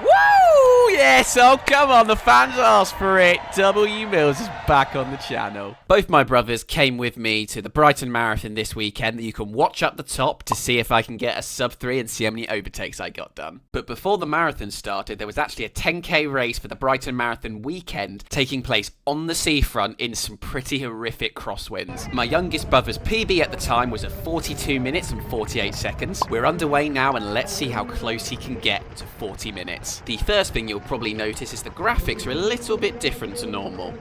Woo! Yes, oh come on, the fans asked for it. W Mills is back on the channel. Both my brothers came with me to the Brighton Marathon this weekend that you can watch up the top to see if I can get a sub 3 and see how many overtakes I got done. But before the marathon started, there was actually a 10k race for the Brighton Marathon weekend taking place on the seafront in some pretty horrific crosswinds. My youngest brother's PB at the time was at 42 minutes and 48 seconds. We're underway now and let's see how close he can get to 40 minutes. The first thing you'll probably notice is the graphics are a little bit different to normal.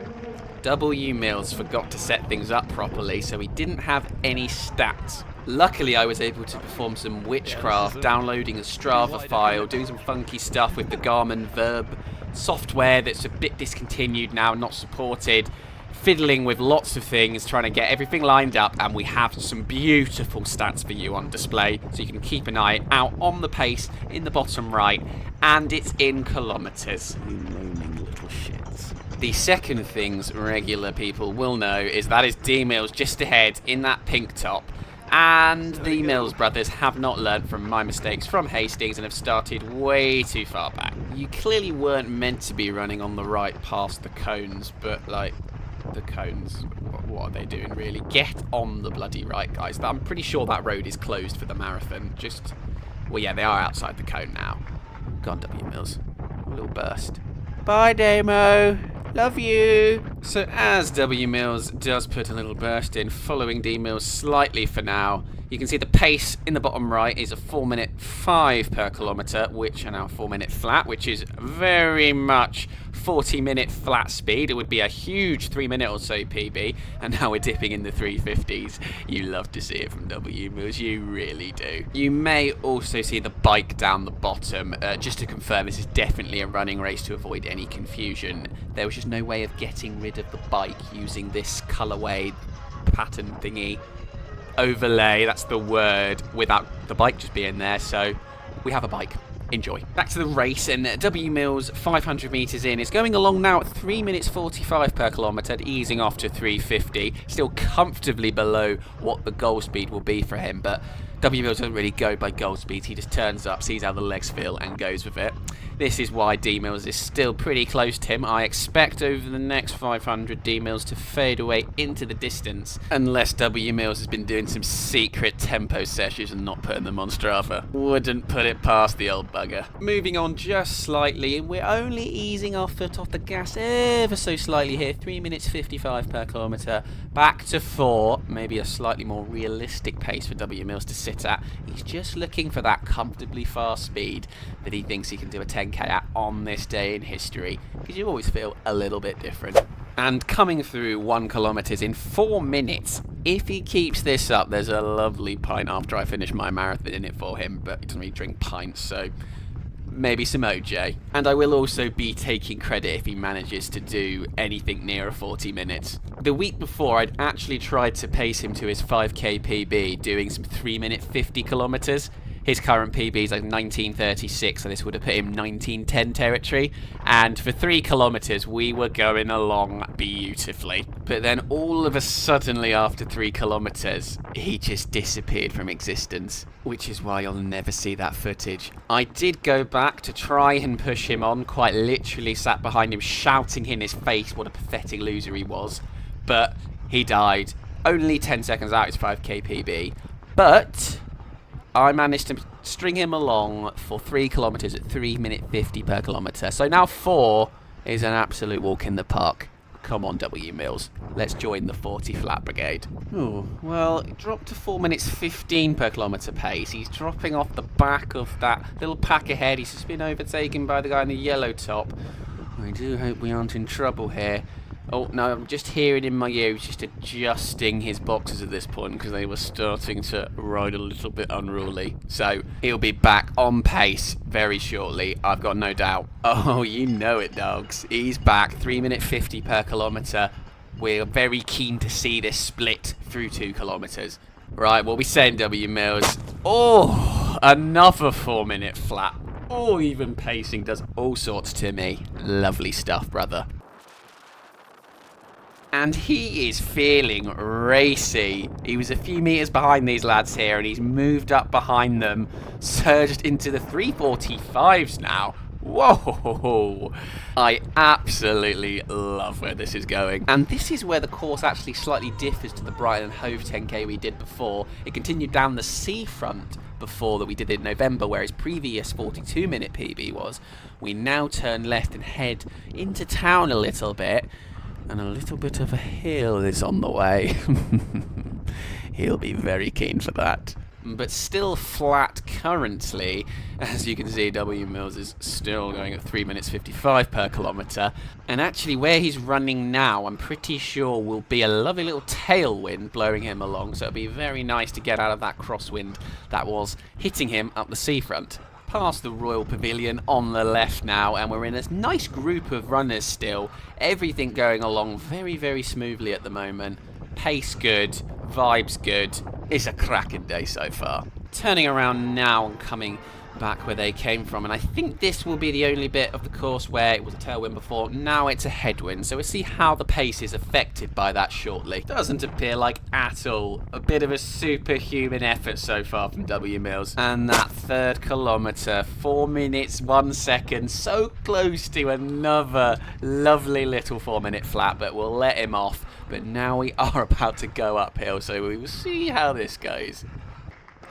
W Mills forgot to set things up properly, so he didn't have any stats. Luckily, I was able to perform some witchcraft, downloading a Strava file, doing some funky stuff with the Garmin Verb software that's a bit discontinued now, not supported, fiddling with lots of things, trying to get everything lined up, and we have some beautiful stats for you on display, so you can keep an eye out on the pace in the bottom right, and it's in kilometres. You moaning little shits. The second things regular people will know is that is D Mills just ahead in that pink top. And the Mills brothers have not learnt from my mistakes from Hastings and have started way too far back. You clearly weren't meant to be running on the right past the cones, but like, the cones, what are they doing really? Get on the bloody right, guys. I'm pretty sure that road is closed for the marathon. Well, yeah, they are outside the cone now. Go on, W Mills. A little burst. Bye, Damo. Love you. So as W Mills does put a little burst in, following D Mills slightly for now, you can see the pace in the bottom right is a 4:05 per kilometre, which are now 4-minute flat, which is very much 40-minute flat speed. It would be a huge 3-minute or so PB, and now we're dipping in the 350s. You love to see it from W Mills, you really do. You may also see the bike down the bottom. Just to confirm, this is definitely a running race to avoid any confusion. There was just no way of getting rid of the bike using this colourway pattern thingy. Overlay, that's the word, without the bike just being there, so we have a bike. Enjoy. Back to the race, and W Mills 500 metres in is going along now at 3 minutes 45 per kilometre, easing off to 350, still comfortably below what the goal speed will be for him, but W Mills doesn't really go by goal speed, he just turns up, sees how the legs feel and goes with it. This is why D Mills is still pretty close to him. I expect over the next 500 D Mills to fade away into the distance, unless W Mills has been doing some secret tempo sessions and not putting them on Strava. Wouldn't put it past the old bugger. Moving on just slightly, and we're only easing our foot off the gas ever so slightly here. 3 minutes 55 per kilometre, back to 4, maybe a slightly more realistic pace for W Mills to sit at. He's just looking for that comfortably fast speed that he thinks he can do a 10k at on this day in history, because you always feel a little bit different. And coming through 1 kilometre in 4 minutes, if he keeps this up, there's a lovely pint after I finish my marathon in it for him, but he doesn't really drink pints, so maybe some OJ. And I will also be taking credit if he manages to do anything near a 40 minutes. The week before, I'd actually tried to pace him to his 5k PB, doing some 3 minute 50 kilometres. His current PB is like 1936, so this would have put him 1910 territory. And for 3 kilometres, we were going along beautifully. But then all of a suddenly, after 3 kilometres, he just disappeared from existence, which is why you'll never see that footage. I did go back to try and push him on, quite literally sat behind him, shouting in his face what a pathetic loser he was. But he died only 10 seconds out his 5k PB. But I managed to string him along for 3 kilometres at 3 minute 50 per kilometre. So now 4 is an absolute walk in the park. Come on, W Mills. Let's join the 40 flat brigade. Oh, well, it dropped to 4 minutes 15 per kilometre pace. He's dropping off the back of that little pack ahead. He's just been overtaken by the guy in the yellow top. I do hope we aren't in trouble here. Oh, no, I'm just hearing in my ear, he's just adjusting his boxes at this point because they were starting to ride a little bit unruly. So, he'll be back on pace very shortly, I've got no doubt. Oh, you know it, dogs. He's back, 3 minute 50 per kilometre. We're very keen to see this split through 2 kilometres. Right, what we saying, W Mills? Oh, another 4 minute flat. Oh, even pacing does all sorts to me. Lovely stuff, brother. And he is feeling racy. He was a few metres behind these lads here, and he's moved up behind them, surged into the 345s now. Whoa! I absolutely love where this is going. And this is where the course actually slightly differs to the Brighton and Hove 10k we did before. It continued down the seafront before that we did in November, where his previous 42-minute PB was. We now turn left and head into town a little bit, and a little bit of a hill is on the way. He'll be very keen for that. But still flat currently. As you can see, W Mills is still going at 3 minutes 55 per kilometre. And actually where he's running now, I'm pretty sure will be a lovely little tailwind blowing him along. So it'll be very nice to get out of that crosswind that was hitting him up the seafront. Past the Royal Pavilion on the left now, and we're in a nice group of runners still. Everything going along very, very smoothly at the moment. Pace good, vibes good. It's a cracking day so far. Turning around now and coming back where they came from, and I think this will be the only bit of the course where it was a tailwind before. Now it's a headwind, so we'll see how the pace is affected by that shortly. Doesn't appear like at all. A bit of a superhuman effort so far from W Mills. And that third kilometre, 4 minutes 1 second, so close to another lovely little 4-minute flat, but we'll let him off. But now we are about to go uphill, so we will see how this goes.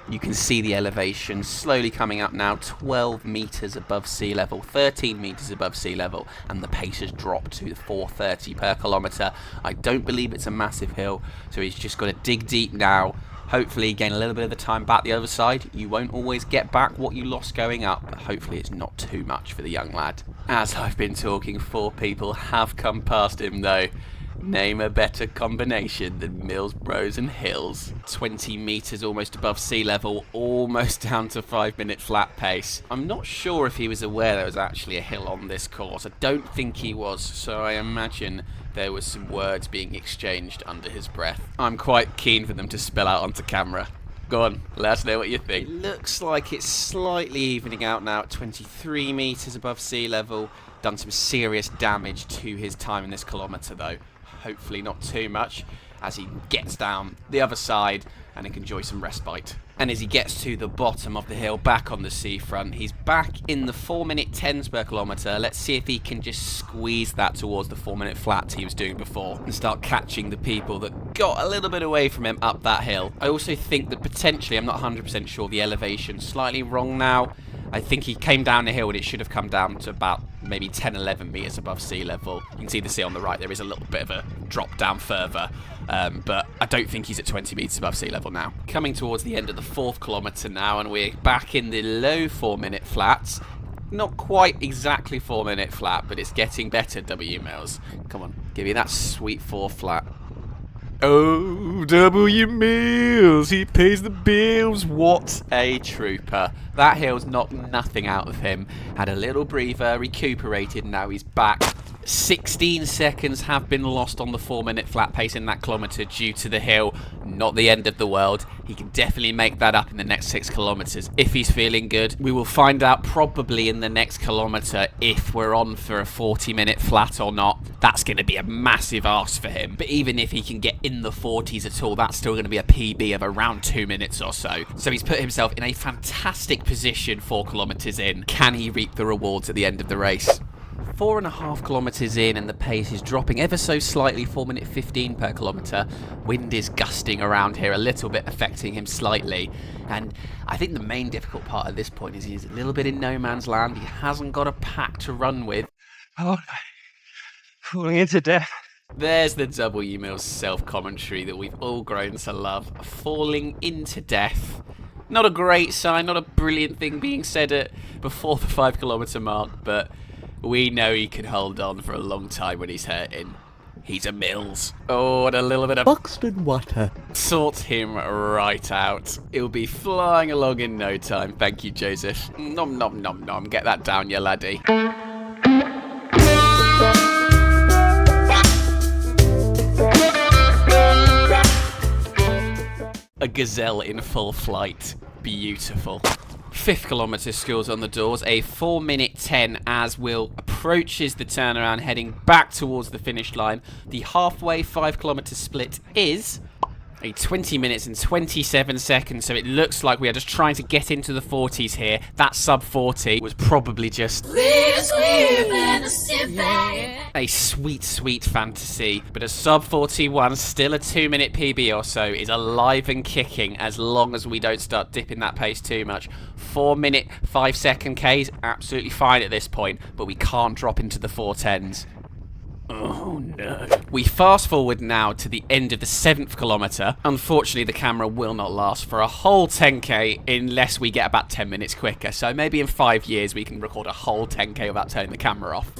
You can see the elevation slowly coming up now, 12 metres above sea level, 13 metres above sea level, and the pace has dropped to 4:30 per kilometre. I don't believe it's a massive hill, so he's just got to dig deep now, hopefully gain a little bit of the time back the other side. You won't always get back what you lost going up, but hopefully it's not too much for the young lad. As I've been talking, 4 people have come past him though. Name a better combination than Mills, Bros and Hills. 20 metres almost above sea level, almost down to 5-minute flat pace. I'm not sure if he was aware there was actually a hill on this course. I don't think he was, so I imagine there was some words being exchanged under his breath. I'm quite keen for them to spill out onto camera. Go on, let us know what you think. It looks like it's slightly evening out now at 23 metres above sea level. Done some serious damage to his time in this kilometre though. Hopefully not too much, as he gets down the other side and he can enjoy some respite. And as he gets to the bottom of the hill, back on the seafront, he's back in the 4-minute 10s per kilometre. Let's see if he can just squeeze that towards the 4-minute flat he was doing before and start catching the people that got a little bit away from him up that hill. I also think that potentially, I'm not 100% sure, the elevation's slightly wrong now. I think he came down the hill and it should have come down to about maybe 10-11 metres above sea level. You can see the sea on the right, there is a little bit of a drop down further, but I don't think he's at 20 metres above sea level now. Coming towards the end of the 4th kilometre now, and we're back in the low 4-minute flats. Not quite exactly 4-minute flat, but it's getting better, W Mills. Come on, give me that sweet 4 flat. Oh, W Mills, he pays the bills. What a trooper. That hill's knocked nothing out of him. Had a little breather, recuperated, and now he's back. 16 seconds have been lost on the 4-minute flat pace in that kilometre due to the hill. Not the end of the world. He can definitely make that up in the next 6 kilometres if he's feeling good. We will find out probably in the next kilometre if we're on for a 40-minute flat or not. That's going to be a massive ask for him. But even if he can get in the 40s at all, that's still going to be a PB of around 2 minutes or so. So he's put himself in a fantastic position 4 kilometres in. Can he reap the rewards at the end of the race? 4.5 kilometres in and the pace is dropping ever so slightly, 4:15 per kilometre. Wind is gusting around here a little bit, affecting him slightly. And I think the main difficult part at this point is he's a little bit in no man's land. He hasn't got a pack to run with. Oh, falling into death. There's the W Mills self-commentary that we've all grown to love. Falling into death. Not a great sign, not a brilliant thing being said before the 5 kilometre mark, but we know he can hold on for a long time when he's hurting. He's a Mills. Oh, and a little bit of Buxton water. Sort him right out. He'll be flying along in no time. Thank you, Joseph. Nom nom nom nom. Get that down, you laddie. A gazelle in full flight. Beautiful. 5th kilometre schools on the doors, a 4-minute 10 as Will approaches the turnaround, heading back towards the finish line. The halfway 5 kilometre split is A 20 minutes and 27 seconds, so it looks like we are just trying to get into the 40s here. That sub 40 was probably just a sweet, sweet fantasy. But a sub 41, still a 2-minute PB or so, is alive and kicking as long as we don't start dipping that pace too much. 4-minute, 5-second Ks, absolutely fine at this point, but we can't drop into the 410s. Oh no. We fast forward now to the end of the 7th kilometre. Unfortunately, the camera will not last for a whole 10k unless we get about 10 minutes quicker. So maybe in 5 years we can record a whole 10k without turning the camera off.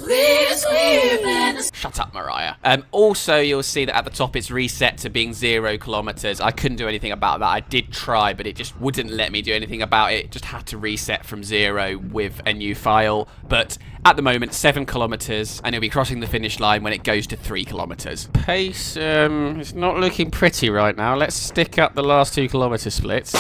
Shut up, Mariah. Also, you'll see that at the top it's reset to being 0 kilometres. I couldn't do anything about that. I did try, but it just wouldn't let me do anything about it. It just had to reset from 0 with a new file. But at the moment, 7 kilometres, and he'll be crossing the finish line when it goes to 3 kilometres. Pace, it's not looking pretty right now. Let's stick up the last 2 kilometre splits.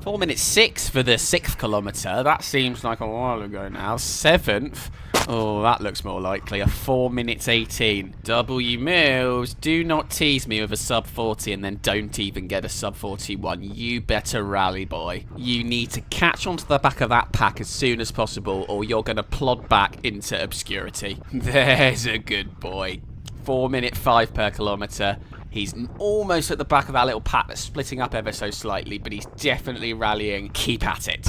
4 minutes 6 for the 6th kilometre. That seems like a while ago now. 7th. Oh, that looks more likely. A 4 minutes 18. W Mills, do not tease me with a sub 40 and then don't even get a sub 41. You better rally, boy. You need to catch onto the back of that pack as soon as possible or you're going to plod back into obscurity. There's a good boy. 4 minute 5 per kilometre. He's almost at the back of that little pack that's splitting up ever so slightly, but he's definitely rallying. Keep at it.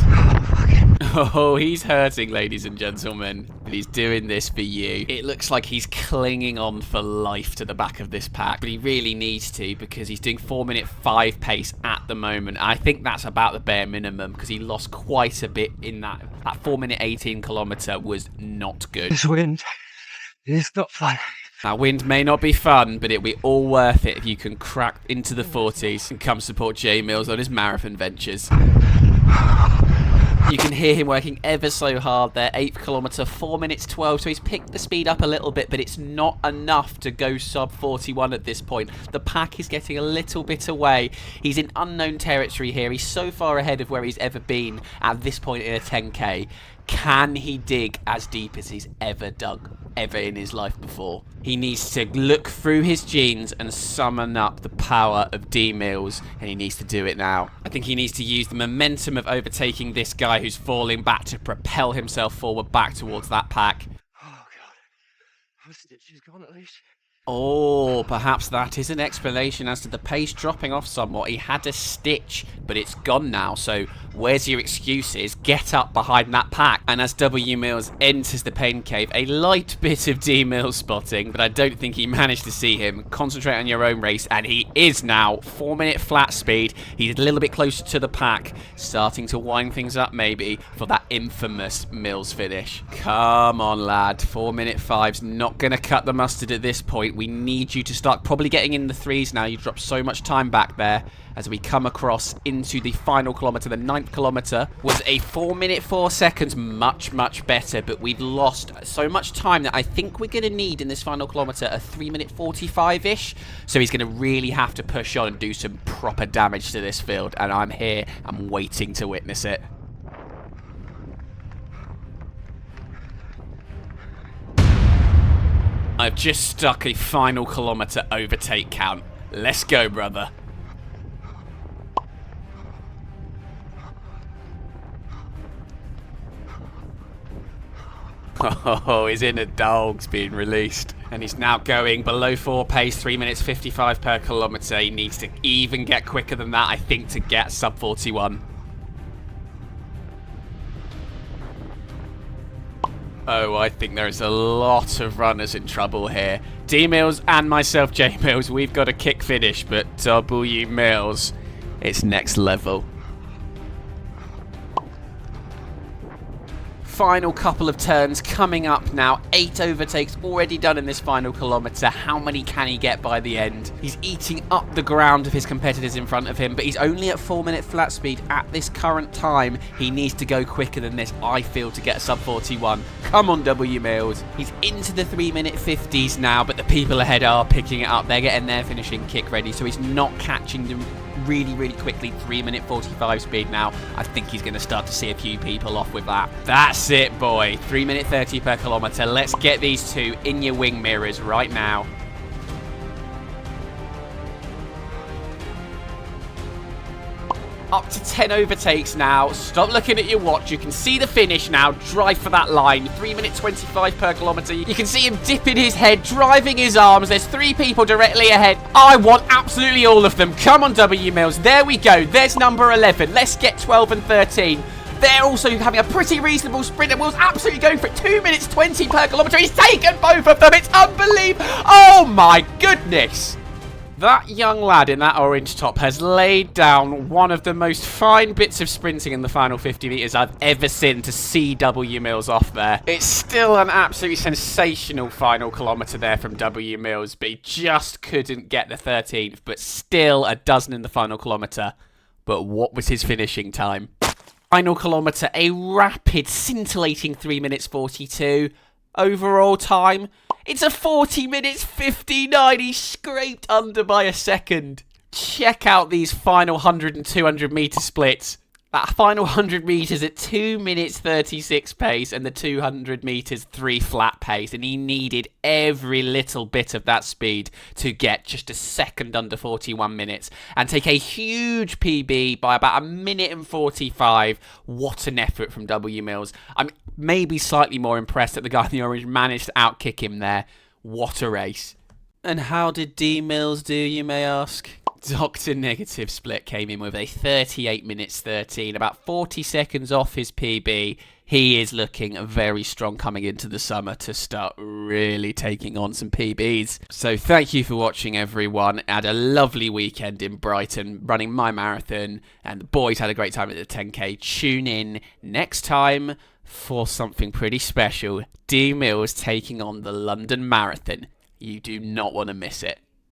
Oh, he's hurting, ladies and gentlemen, but he's doing this for you. It looks like he's clinging on for life to the back of this pack, but he really needs to because he's doing 4 minute 5 pace at the moment. I think that's about the bare minimum because he lost quite a bit in that. That 4 minute 18 kilometre was not good. This wind is not fun. That wind may not be fun, but it'll be all worth it if you can crack into the 40s and come support J Mills on his marathon ventures. You can hear him working ever so hard there. 8th kilometre, 4 minutes 12, so he's picked the speed up a little bit, but it's not enough to go sub 41 at this point. The pack is getting a little bit away. He's in unknown territory here. He's so far ahead of where he's ever been at this point in a 10k. Can he dig as deep as he's ever dug, ever in his life before? He needs to look through his genes and summon up the power of D Mills, and he needs to do it now. I think he needs to use the momentum of overtaking this guy who's falling back to propel himself forward back towards that pack. Oh, God. My stitch is gone at least. Oh, perhaps that is an explanation as to the pace dropping off somewhat. He had a stitch, but it's gone now. So where's your excuses? Get up behind that pack. And as W Mills enters the pain cave, a light bit of D Mills spotting, but I don't think he managed to see him. Concentrate on your own race, and he is now 4 minute flat speed. He's a little bit closer to the pack, starting to wind things up maybe for that infamous Mills finish. Come on, lad. 4 minute 5's not going to cut the mustard at this point. We need you to start probably getting in the 3s now. You dropped so much time back there as we come across into the final kilometre. The 9th kilometre was a 4 minute 4 seconds. Much, much better, but we've lost so much time that I think we're going to need in this final kilometre a 3 minute 45-ish. So he's going to really have to push on and do some proper damage to this field. And I'm here. I'm waiting to witness it. I've just stuck a final kilometre overtake count. Let's go, brother. Oh, his inner dog's being released. And he's now going below 4 pace, 3 minutes 55 per kilometre. He needs to even get quicker than that, I think, to get sub 41. Oh, I think there is a lot of runners in trouble here. D Mills and myself, J Mills, we've got a kick finish, but W Mills, it's next level. Final couple of turns coming up now. 8 overtakes already done in this final kilometre. How many can he get by the end? He's eating up the ground of his competitors in front of him, but he's only at 4 minute flat speed at this current time. He needs to go quicker than this, I feel, to get a sub 41. Come on, W Mills. He's into the 3 minute 50s now, but the people ahead are picking it up. They're getting their finishing kick ready, so he's not catching them really quickly. 3 minute 45 speed now. I think he's going to start to see a few people off with that. That's it, boy. 3 minute 30 per kilometre. Let's get these two in your wing mirrors right now. Up to 10 overtakes now. Stop looking at your watch. You can see the finish now. Drive for that line. 3 minutes 25 per kilometre. You can see him dipping his head, driving his arms. There's 3 people directly ahead. I want absolutely all of them. Come on, W Mills. There we go. There's number 11. Let's get 12 and 13. They're also having a pretty reasonable sprint, and Will's absolutely going for it. 2 minutes 20 per kilometre. He's taken both of them. It's unbelievable. Oh, my goodness. That young lad in that orange top has laid down one of the most fine bits of sprinting in the final 50 metres I've ever seen to see W Mills off there. It's still an absolutely sensational final kilometre there from W Mills, but he just couldn't get the 13th, but still a dozen in the final kilometre. But what was his finishing time? Final kilometre, a rapid, scintillating 3 minutes 42. Overall time, it's a 40 minutes 59. He's scraped under by a second. Check out these final 100 and 200 metre splits. That final 100 metres at 2 minutes 36 pace and the 200 metres 3 flat pace. And he needed every little bit of that speed to get just a second under 41 minutes and take a huge PB by about a minute and 45. What an effort from W Mills. I'm maybe slightly more impressed that the guy in the orange managed to outkick him there. What a race. And how did D Mills do, you may ask? Dr. Negative Split came in with a 38 minutes 13, about 40 seconds off his PB. He is looking very strong coming into the summer to start really taking on some PBs. So thank you for watching, everyone. I had a lovely weekend in Brighton running my marathon, and the boys had a great time at the 10K. Tune in next time for something pretty special. D Mills taking on the London Marathon. You do not want to miss it.